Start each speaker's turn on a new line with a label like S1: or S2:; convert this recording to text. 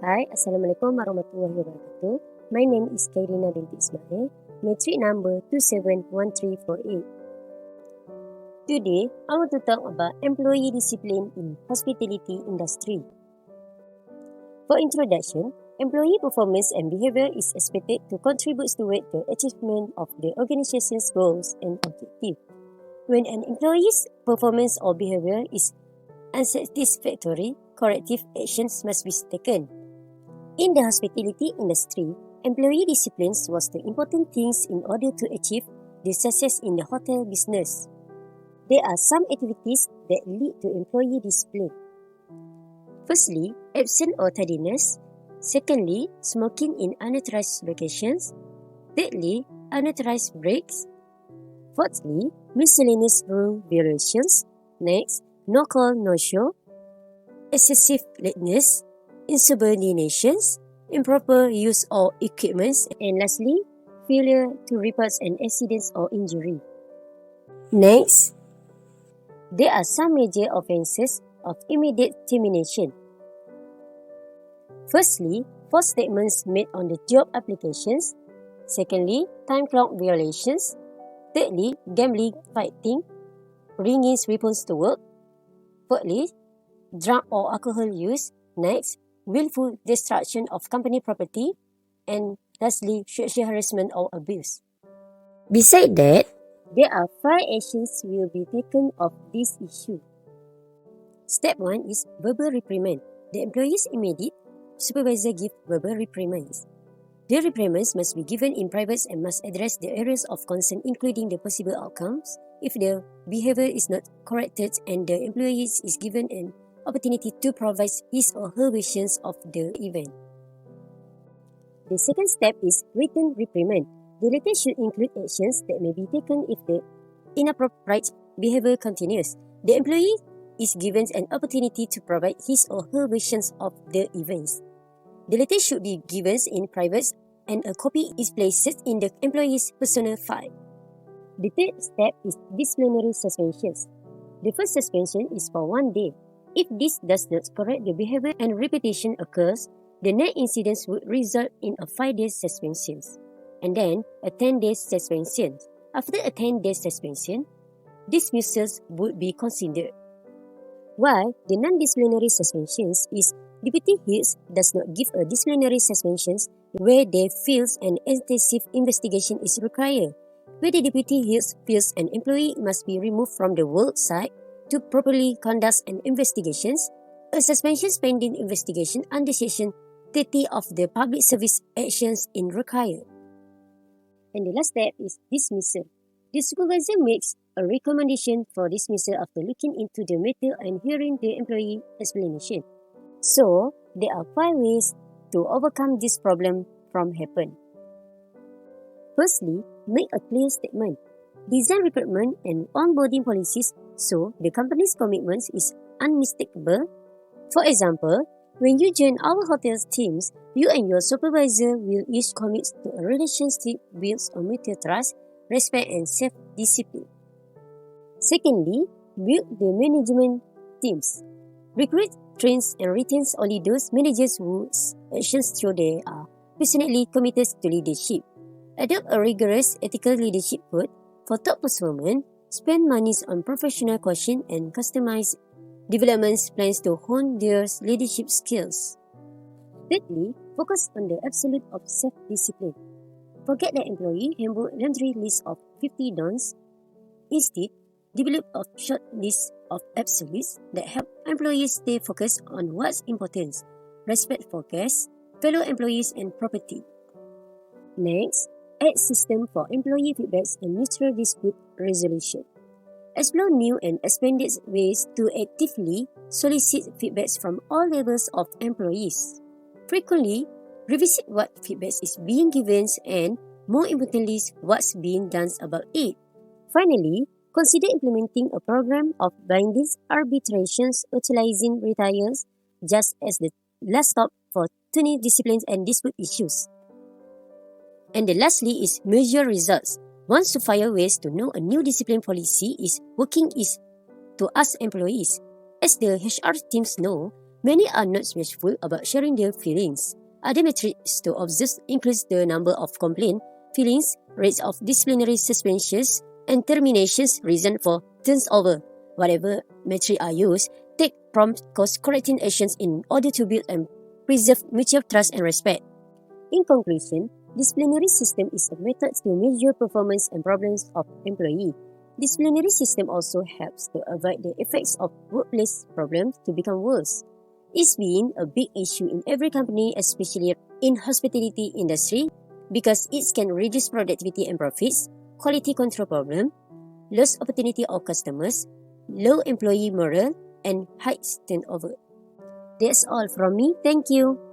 S1: Hi, Assalamualaikum warahmatullahi wabarakatuh. My name is Kairina binti Ismail, matric number 271348. Today, I want to talk about employee discipline in hospitality industry. For introduction, employee performance and behavior is expected to contribute toward the achievement of the organization's goals and objectives. When an employee's performance or behavior is unsatisfactory, corrective actions must be taken. In the hospitality industry, employee discipline was the important things in order to achieve the success in the hotel business. There are some activities that lead to employee discipline. Firstly, absent or tardiness. Secondly, smoking in unauthorized locations. Thirdly, unauthorized breaks. Fourthly, miscellaneous rule violations. Next, no call, no show. Excessive lateness. Insubordinations, improper use of equipments, and lastly, failure to report an accident or injury. Next, there are some major offences of immediate termination. Firstly, false statements made on the job applications. Secondly, time clock violations. Thirdly, gambling, fighting, bringing weapons to work. Fourthly, drug or alcohol use. Next, willful destruction of company property, and lastly, sexual harassment or abuse. Besides that, there are 5 actions will be taken of this issue. Step 1 is verbal reprimand. The employee's immediate supervisor give verbal reprimands. The reprimands must be given in private and must address the areas of concern, including the possible outcomes if the behavior is not corrected and the employee is given an opportunity to provide his or her versions of the event. The second step is written reprimand. The letter should include actions that may be taken if the inappropriate behavior continues. The employee is given an opportunity to provide his or her versions of the events. The letter should be given in private and a copy is placed in the employee's personal file. The third step is disciplinary suspensions. The first suspension is for 1 day. If this does not correct the behavior and repetition occurs, the next incident would result in a 5-day suspension and then a 10-day suspension. After a 10-day suspension, dismissals would be considered. While the non-disciplinary suspensions is deputy heads does not give a disciplinary suspensions where they feels an intensive investigation is required. Where the deputy heads feels an employee must be removed from the work site to properly conduct an investigation, a suspension pending investigation under Section 30 of the Public Service Actions in required. And the last step is dismissal. The supervisor makes a recommendation for dismissal after looking into the matter and hearing the employee explanation. So, there are 5 ways to overcome this problem from happen. Firstly, make a clear statement. Design recruitment and onboarding policies so the company's commitment is unmistakable. For example, when you join our hotel's teams, you and your supervisor will each commit to a relationship built on mutual trust, respect, and self-discipline. Secondly, build the management teams. Recruit, train, and retain only those managers whose actions show they are passionately committed to leadership. Adopt a rigorous ethical leadership code for top performance. Spend money on professional coaching and customize development plans to hone their leadership skills. Thirdly, focus on the absolute of self-discipline. Forget the employee handbook laundry list of 50 don'ts. Instead, develop a short list of absolutes that help employees stay focused on what's important, respect for guests, fellow employees, and property. Next, add system for employee feedbacks and mutual dispute resolution. Explore new and expanded ways to actively solicit feedbacks from all levels of employees. Frequently, revisit what feedback is being given and, more importantly, what's being done about it. Finally, consider implementing a program of binding arbitrations utilizing retires just as the last stop for turning disciplines and dispute issues. And the lastly is measure results. One surefire ways to know a new discipline policy is working is to ask employees. As the HR teams know, Many are not bashful about sharing their feelings. Other metrics to observe increase the number of complaints, feelings, rates of disciplinary suspensions, and terminations reason for turnover. Whatever metric are used, take prompt course-correcting actions in order to build and preserve mutual trust and respect. In conclusion, disciplinary system is a method to measure performance and problems of employee. Disciplinary system also helps to avoid the effects of workplace problems to become worse. It's been a big issue in every company, especially in hospitality industry, because it can reduce productivity and profits, quality control problem, lost opportunity of customers, low employee morale, and high turnover. That's all from me. Thank you.